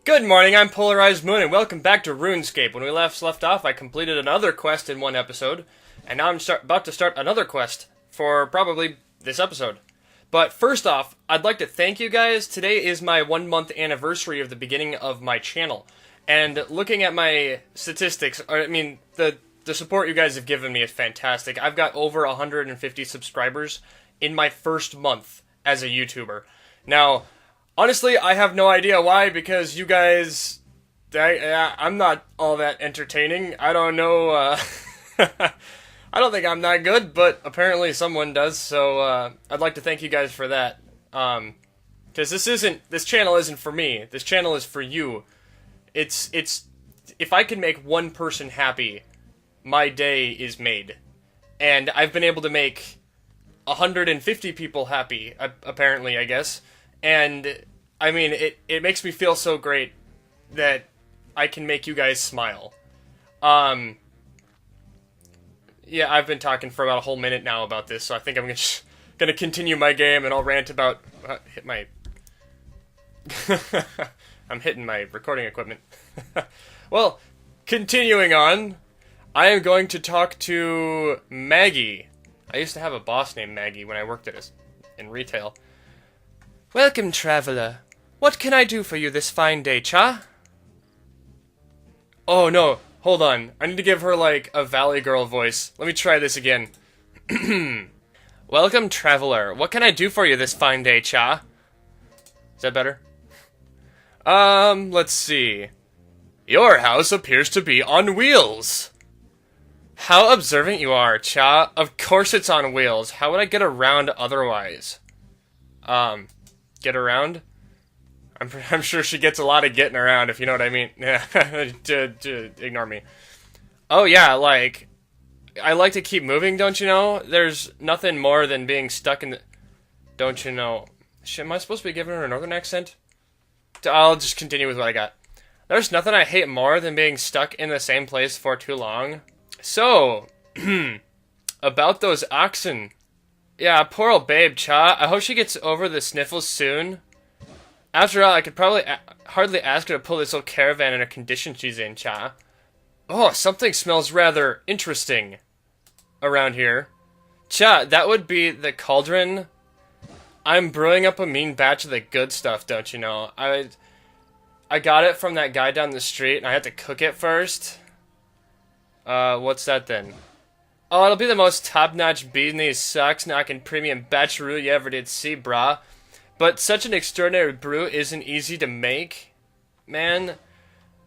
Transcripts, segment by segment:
Good morning, I'm PolarizedMoon, and welcome back to RuneScape. When we left off, I completed another quest in one episode, and now I'm about to start another quest for probably this episode. But first off, I'd like to thank you guys. Today is my 1 month anniversary of the beginning of my channel, and looking at my statistics, the support you guys have given me is fantastic. I've got over 150 subscribers in my first month as a YouTuber. Now, honestly, I have no idea why, because you guys, I'm not all that entertaining. I don't know, I don't think I'm that good, but apparently someone does, so, I'd like to thank you guys for that. Because this channel isn't for me. This channel is for you. It's, if I can make one person happy, my day is made. And I've been able to make 150 people happy, apparently, I guess. And, I mean, it makes me feel so great that I can make you guys smile. Yeah, I've been talking for about a whole minute now about this, so I think I'm gonna continue my game, and I'll rant about... I'm hitting my recording equipment. Well, continuing on, I am going to talk to Maggie. I used to have a boss named Maggie when I worked in retail. Welcome, traveler. What can I do for you this fine day, cha? Oh, no. Hold on. I need to give her, like, a Valley Girl voice. Let me try this again. Welcome, traveler. What can I do for you this fine day, cha? Is that better? Let's see. Your house appears to be on wheels. How observant you are, cha. Of course it's on wheels. How would I get around otherwise? Get around? I'm sure she gets a lot of getting around, if you know what I mean. Yeah, ignore me. Oh yeah, like, I like to keep moving, don't you know? There's nothing more than being stuck in the... Don't you know? Shit, am I supposed to be giving her a northern accent? I'll just continue with what I got. There's nothing I hate more than being stuck in the same place for too long. So, about those oxen... Yeah, poor old babe, cha. I hope she gets over the sniffles soon. After all, I could probably hardly ask her to pull this old caravan in a condition she's in, cha. Oh, something smells rather interesting around here. Cha, that would be the cauldron. I'm brewing up a mean batch of the good stuff, don't you know? I got it from that guy down the street, and I had to cook it first. What's that then? Oh, it'll be the most top-notch bean-these socks-knocking premium batch brew you ever did see, brah. But such an extraordinary brew isn't easy to make, man.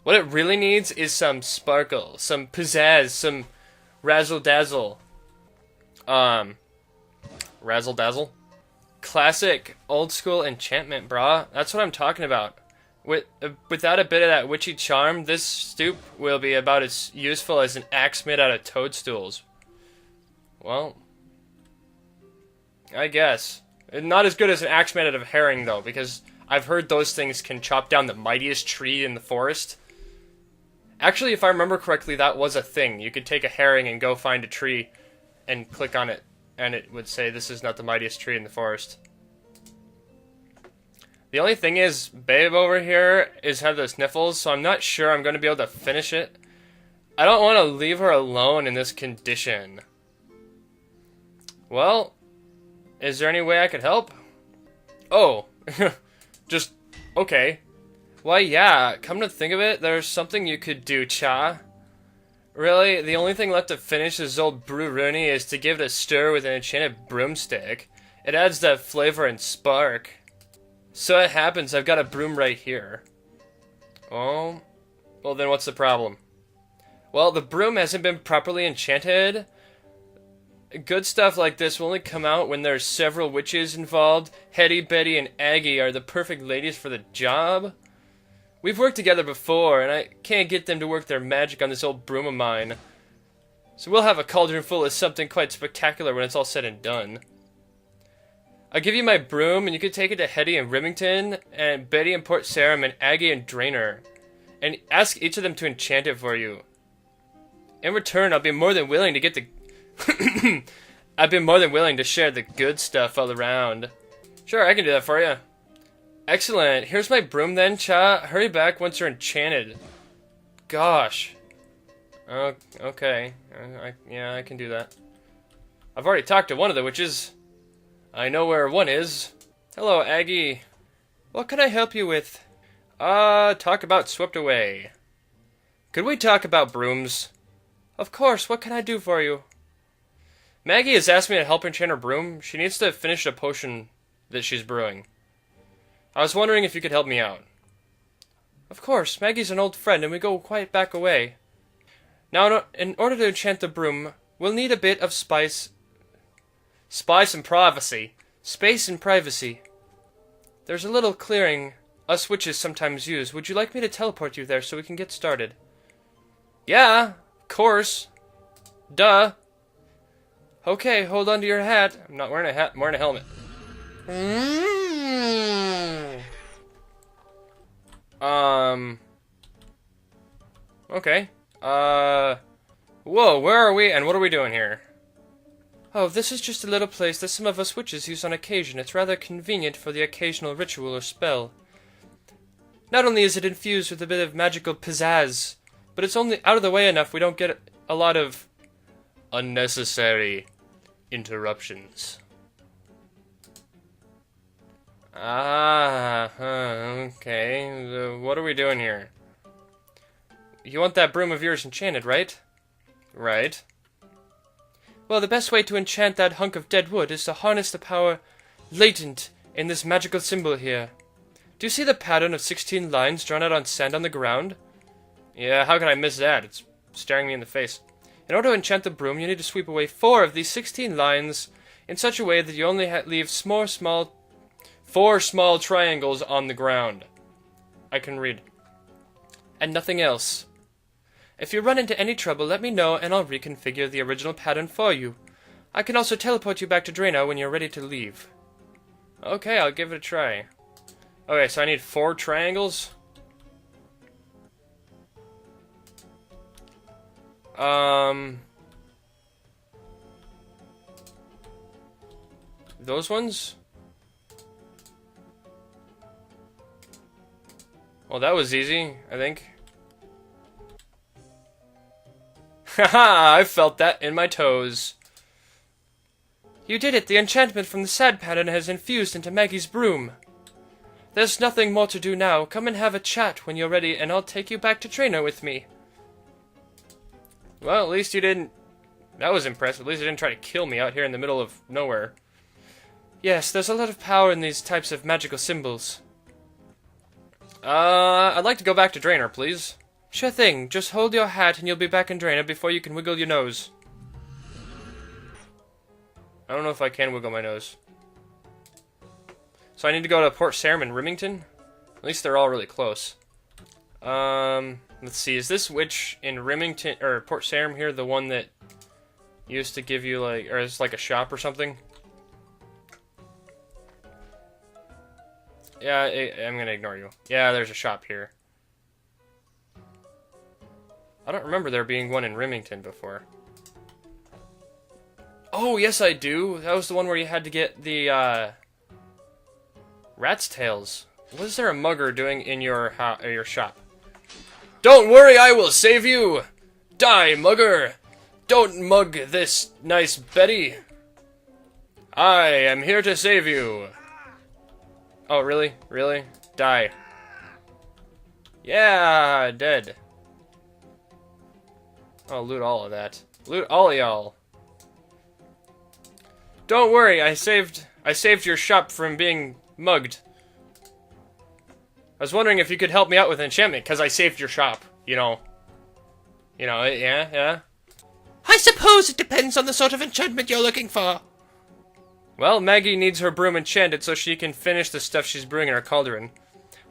What it really needs is some sparkle, some pizzazz, some razzle-dazzle. Razzle-dazzle? Classic, old-school enchantment, brah. That's what I'm talking about. Without a bit of that witchy charm, this stoop will be about as useful as an axe made out of toadstools. Well, I guess. Not as good as an axe made out of herring, though, because I've heard those things can chop down the mightiest tree in the forest. Actually, if I remember correctly, that was a thing. You could take a herring and go find a tree and click on it, and it would say, this is not the mightiest tree in the forest. The only thing is, babe over here had the sniffles, so I'm not sure I'm going to be able to finish it. I don't want to leave her alone in this condition. Well, is there any way I could help? Oh, just, okay. Why, yeah, come to think of it, there's something you could do, cha. Really, the only thing left to finish this old brew rooney is to give it a stir with an enchanted broomstick. It adds that flavor and spark. So it happens, I've got a broom right here. Oh, well then what's the problem? Well, the broom hasn't been properly enchanted. Good stuff like this will only come out when there's several witches involved. Hetty, Betty, and Aggie are the perfect ladies for the job. We've worked together before, and I can't get them to work their magic on this old broom of mine. So we'll have a cauldron full of something quite spectacular when it's all said and done. I'll give you my broom, and you can take it to Hetty in Remington, and Betty in Port Sarum, and Aggie in Drainer. And ask each of them to enchant it for you. In return, I'll be more than willing to get the... I've been more than willing to share the good stuff all around. Sure, I can do that for you. Excellent. Here's my broom then, cha. Hurry back once you're enchanted. Gosh. Okay. Yeah, I can do that. I've already talked to one of the witches. I know where one is. Hello, Aggie. What can I help you with? Talk about swept away. Could we talk about brooms? Of course, what can I do for you? Maggie has asked me to help enchant her broom. She needs to finish a potion that she's brewing. I was wondering if you could help me out. Of course, Maggie's an old friend and we go quite back away. Now, in order to enchant the broom, we'll need a bit of spice and privacy. Space and privacy. There's a little clearing us witches sometimes use. Would you like me to teleport you there so we can get started? Yeah, of course. Duh. Okay, hold on to your hat. I'm not wearing a hat, I'm wearing a helmet. Okay. Whoa, where are we and what are we doing here? Oh, this is just a little place that some of us witches use on occasion. It's rather convenient for the occasional ritual or spell. Not only is it infused with a bit of magical pizzazz, but it's only out of the way enough we don't get a lot of unnecessary interruptions. Okay. What are we doing here? You want that broom of yours enchanted, right? Right. Well, the best way to enchant that hunk of dead wood is to harness the power latent in this magical symbol here. Do you see the pattern of 16 lines drawn out on sand on the ground? Yeah, how can I miss that? It's staring me in the face. In order to enchant the broom, you need to sweep away 4 of these 16 lines in such a way that you only leave 4 small triangles on the ground. I can read. And nothing else. If you run into any trouble, let me know and I'll reconfigure the original pattern for you. I can also teleport you back to Drano when you're ready to leave. Okay, I'll give it a try. Okay, so I need 4 triangles. Those ones? Well, that was easy, I think. Haha, I felt that in my toes. You did it! The enchantment from the sad pattern has infused into Maggie's broom. There's nothing more to do now. Come and have a chat when you're ready, and I'll take you back to Trainer with me. Well, at least you didn't... That was impressive. At least you didn't try to kill me out here in the middle of nowhere. Yes, there's a lot of power in these types of magical symbols. I'd like to go back to Drainer, please. Sure thing. Just hold your hat and you'll be back in Drainer before you can wiggle your nose. I don't know if I can wiggle my nose. So I need to go to Port Sarum and Remington? At least they're all really close. Let's see. Is this witch in Remington, or Port Sarum here, the one that used to give you, like, or is like a shop or something? Yeah, I'm gonna ignore you. Yeah, there's a shop here. I don't remember there being one in Remington before. Oh, yes I do. That was the one where you had to get the, rat's tails. What is there a mugger doing in your shop? Don't worry, I will save you! Die, mugger! Don't mug this nice Betty! I am here to save you! Oh, really? Really? Die. Yeah, dead. Oh, loot all of that. Loot all of y'all. Don't worry, I saved your shop from being mugged. I was wondering if you could help me out with enchantment, because I saved your shop, you know. You know, yeah. I suppose it depends on the sort of enchantment you're looking for. Well, Maggie needs her broom enchanted so she can finish the stuff she's brewing in her cauldron.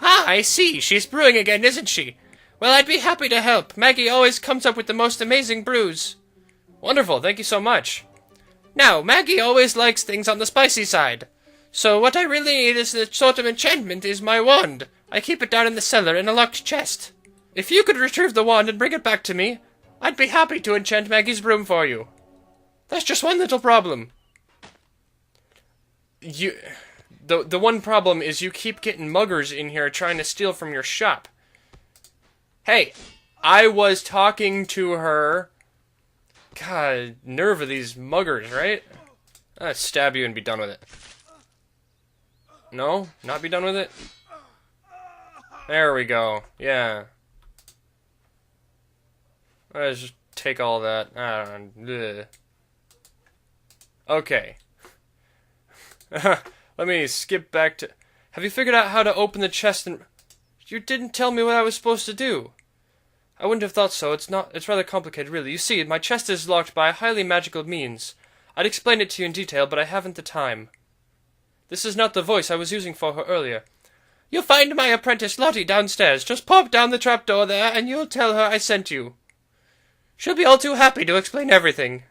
Ah, I see. She's brewing again, isn't she? Well, I'd be happy to help. Maggie always comes up with the most amazing brews. Wonderful, thank you so much. Now, Maggie always likes things on the spicy side. So what I really need is the sort of enchantment is my wand. I keep it down in the cellar in a locked chest. If you could retrieve the wand and bring it back to me, I'd be happy to enchant Maggie's broom for you. That's just one little problem. The one problem is you keep getting muggers in here trying to steal from your shop. Hey, I was talking to her. God, nerve of these muggers, right? I'll stab you and be done with it. No? Not be done with it? There we go. Yeah. Let's just take all that. I don't know. Okay. Let me skip back to... Have you figured out how to open the chest and... You didn't tell me what I was supposed to do. I wouldn't have thought so. It's rather complicated, really. You see, my chest is locked by a highly magical means. I'd explain it to you in detail, but I haven't the time. This is not the voice I was using for her earlier. You'll find my apprentice Lottie downstairs. Just pop down the trapdoor there, and you'll tell her I sent you. She'll be all too happy to explain everything.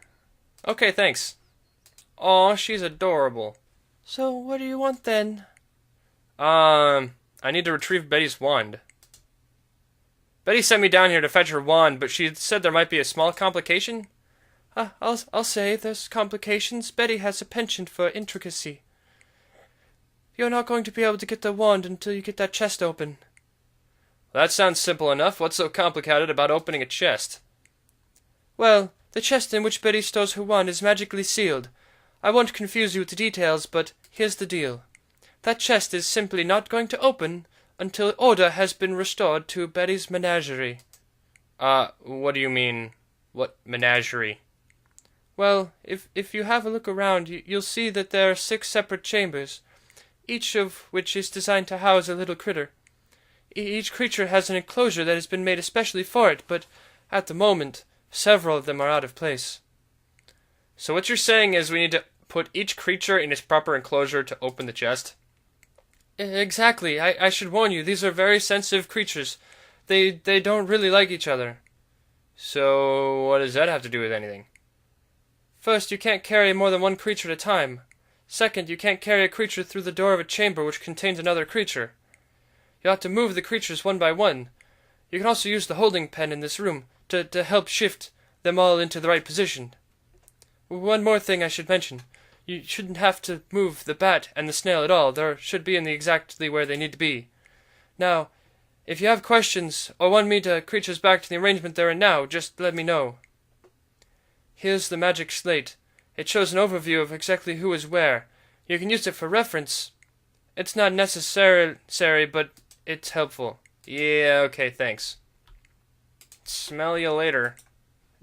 Okay, thanks. Aw, she's adorable. So, what do you want then? I need to retrieve Betty's wand. Betty sent me down here to fetch her wand, but she said there might be a small complication. I'll say there's complications. Betty has a penchant for intricacy. You're not going to be able to get the wand until you get that chest open. That sounds simple enough. What's so complicated about opening a chest? Well, the chest in which Betty stores her wand is magically sealed. I won't confuse you with the details, but here's the deal. That chest is simply not going to open until order has been restored to Betty's menagerie. What do you mean? What menagerie? Well, if you have a look around, you'll see that there are 6 separate chambers, each of which is designed to house a little critter. Each creature has an enclosure that has been made especially for it, but at the moment, several of them are out of place. So what you're saying is we need to put each creature in its proper enclosure to open the chest? Exactly. I should warn you, these are very sensitive creatures. They don't really like each other. So what does that have to do with anything? First, you can't carry more than one creature at a time. Second, you can't carry a creature through the door of a chamber which contains another creature. You'll have to move the creatures one by one. You can also use the holding pen in this room to help shift them all into the right position. One more thing I should mention. You shouldn't have to move the bat and the snail at all. They should be in exactly where they need to be. Now, if you have questions or want me to creatures back to the arrangement they're in now, just let me know. Here's the magic slate. It shows an overview of exactly who is where. You can use it for reference. It's not necessary, but it's helpful. Yeah, okay, thanks. Smell you later.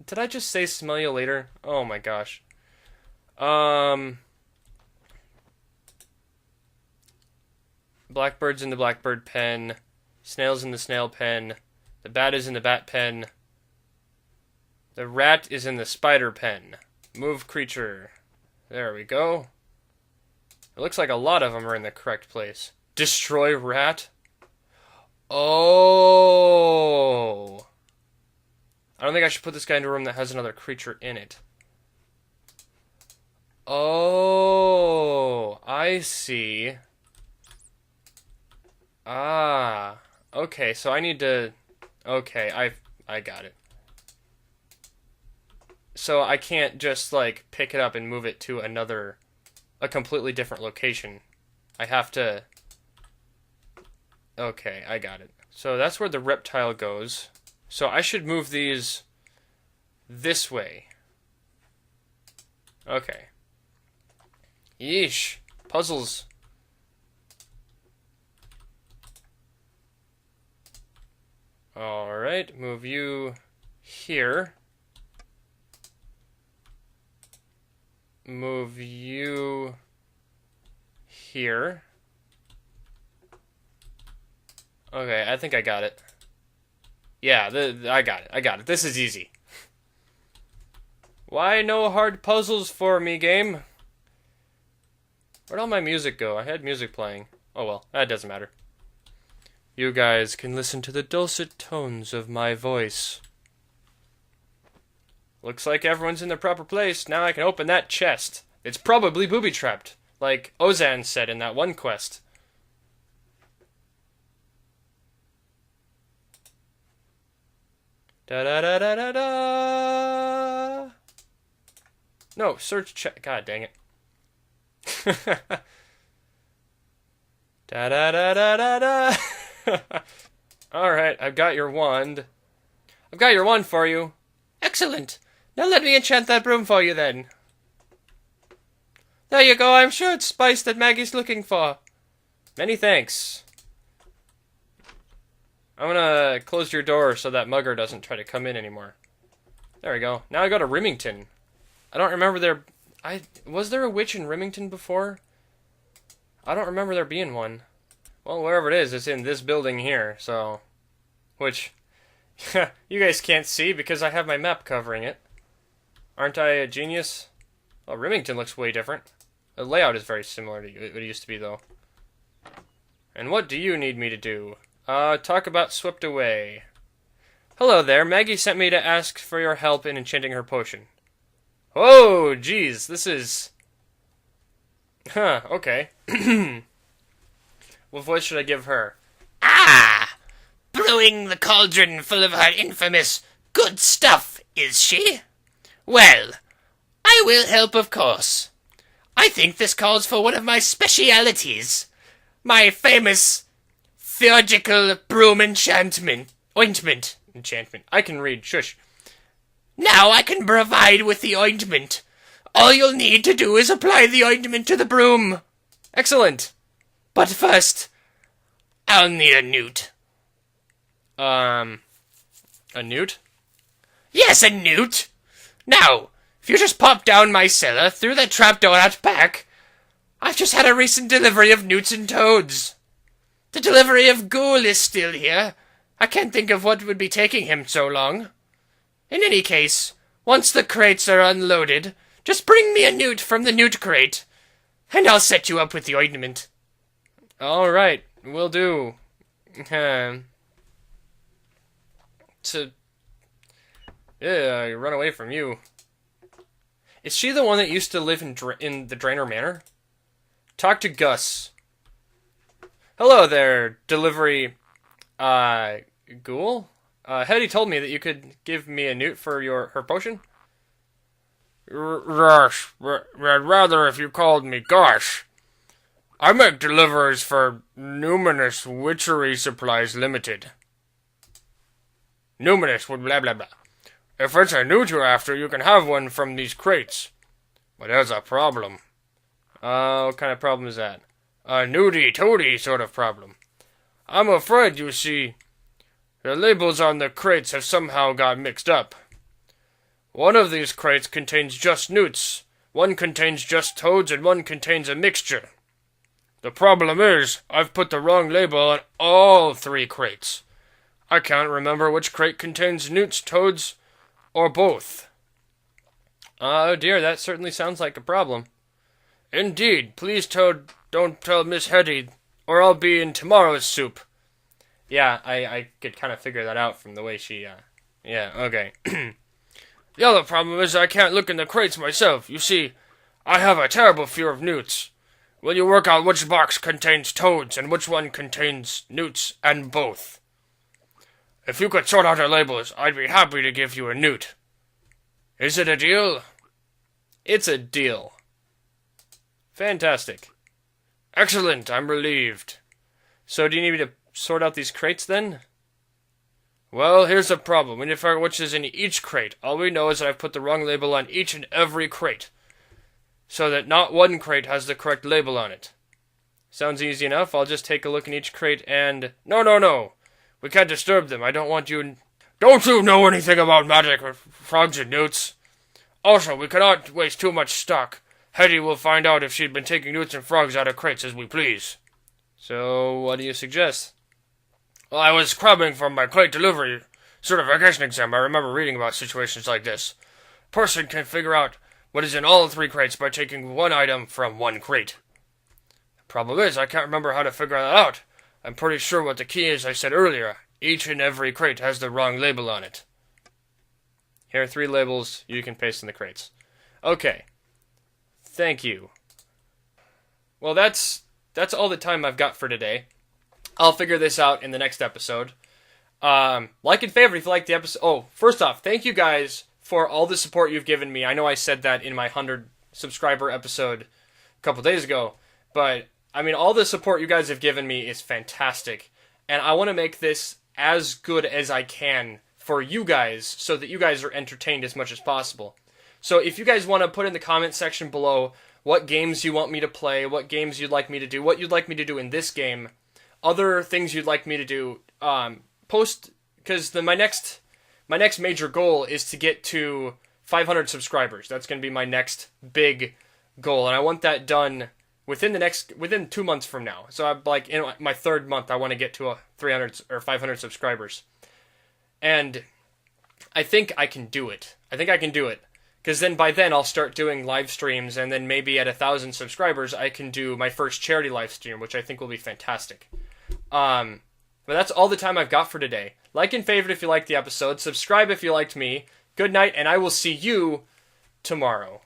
Did I just say smell you later? Oh my gosh. Blackbird's in the blackbird pen. Snail's in the snail pen. The bat is in the bat pen. The rat is in the spider pen. Move creature. There we go. It looks like a lot of them are in the correct place. Destroy rat. Oh. I don't think I should put this guy in a room that has another creature in it. Oh, I see. Ah, okay, so I need to... Okay, I got it. So I can't just, like, pick it up and move it to a completely different location. I have to... Okay, I got it. So that's where the reptile goes. So I should move these this way. Okay. Yeesh. Puzzles. Alright, move you here. Move you here. Okay, I think I got it. Yeah, I got it. I got it. This is easy. Why no hard puzzles for me, game? Where'd all my music go? I had music playing. Oh well, that doesn't matter. You guys can listen to the dulcet tones of my voice. Looks like everyone's in their proper place. Now I can open that chest. It's probably booby-trapped, like Ozan said in that one quest. Da-da-da-da-da-da! No, search check. God dang it. Da da da da da da. Alright, I've got your wand. I've got your wand for you. Excellent. Now let me enchant that broom for you then. There you go, I'm sure it's spice that Maggie's looking for. Many thanks. I'm gonna close your door so that mugger doesn't try to come in anymore. There we go. Now I go to Remington. I don't remember was there a witch in Remington before? I don't remember there being one. Well, wherever it is, it's in this building here, so... Which, you guys can't see because I have my map covering it. Aren't I a genius? Well, Remington looks way different. The layout is very similar to what it used to be, though. And what do you need me to do? Talk about Swept Away. Hello there, Maggie sent me to ask for your help in enchanting her potion. Oh, geez, this is... Huh, okay. What voice should I give her? Ah! Brewing the cauldron full of her infamous good stuff, is she? Well, I will help, of course. I think this calls for one of my specialities. My famous theurgical broom ointment. I can read, shush. Now I can provide with the ointment. All you'll need to do is apply the ointment to the broom. Excellent. But first, I'll need a newt. A newt? Yes, a newt. Now, if you just pop down my cellar through that trapdoor out back, I've just had a recent delivery of newts and toads. The delivery of Ghoul is still here. I can't think of what would be taking him so long. In any case, once the crates are unloaded, just bring me a newt from the newt crate, and I'll set you up with the ointment. Alright, will do. I run away from you. Is she the one that used to live in the Drainer Manor? Talk to Gus. Hello there, delivery, ghoul? Hetty told me that you could give me a newt for her potion? Gosh, rather if you called me Gosh. I make deliveries for Numinous Witchery Supplies Limited. Numinous would blah blah blah. If it's a newt you're after, you can have one from these crates. But there's a problem. What kind of problem is that? A newty-toady sort of problem. I'm afraid, you see, the labels on the crates have somehow got mixed up. One of these crates contains just newts, one contains just toads, and one contains a mixture. The problem is, I've put the wrong label on all 3 crates. I can't remember which crate contains newts, toads, or both. Oh dear, that certainly sounds like a problem. Indeed, please don't tell Miss Hetty, or I'll be in tomorrow's soup. Yeah, I could kind of figure that out from the way she, yeah, okay. The other problem is I can't look in the crates myself. You see, I have a terrible fear of newts. Will you work out which box contains toads and which one contains newts and both? If you could sort out our labels, I'd be happy to give you a newt. Is it a deal? It's a deal. Fantastic. Excellent, I'm relieved. So do you need me to sort out these crates then? Well, here's the problem. We need to figure out which is in each crate. All we know is that I've put the wrong label on each and every crate, so that not one crate has the correct label on it. Sounds easy enough. I'll just take a look in each crate and... No. We can't disturb them. I don't want you... Don't you know anything about magic or frogs and newts? Also, we cannot waste too much stock. Hetty will find out if she'd been taking newts and frogs out of crates as we please. So, what do you suggest? Well, I was crabbing for my crate delivery certification exam. I remember reading about situations like this. A person can figure out what is in all 3 crates by taking one item from one crate. The problem is, I can't remember how to figure that out. I'm pretty sure what the key is I said earlier. Each and every crate has the wrong label on it. Here are 3 labels you can paste in the crates. Okay. Thank you. Well, that's all the time I've got for today. I'll figure this out in the next episode. Like and favorite if you like the episode. Oh, first off, thank you guys for all the support you've given me. I know I said that in my 100 subscriber episode a couple days ago, but I mean, all the support you guys have given me is fantastic, and I want to make this as good as I can for you guys so that you guys are entertained as much as possible. So if you guys want to put in the comment section below what games you want me to play, what games you'd like me to do, what you'd like me to do in this game, other things you'd like me to do, post, because my next major goal is to get to 500 subscribers. That's going to be my next big goal, and I want that done within 2 months from now. So I'm like, in my third month, I want to get to 300 or 500 subscribers. And I think I can do it. Because then by then I'll start doing live streams, and then maybe at 1,000 subscribers I can do my first charity live stream, which I think will be fantastic. But that's all the time I've got for today. Like and favorite if you liked the episode. Subscribe if you liked me. Good night, and I will see you tomorrow.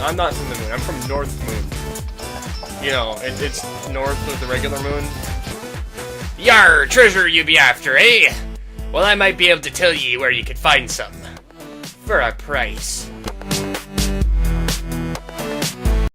I'm not from the moon. I'm from North Moon. You know, it's north of the regular moon. Yar, treasure you be after, eh? Well, I might be able to tell ye where you could find some. For a price.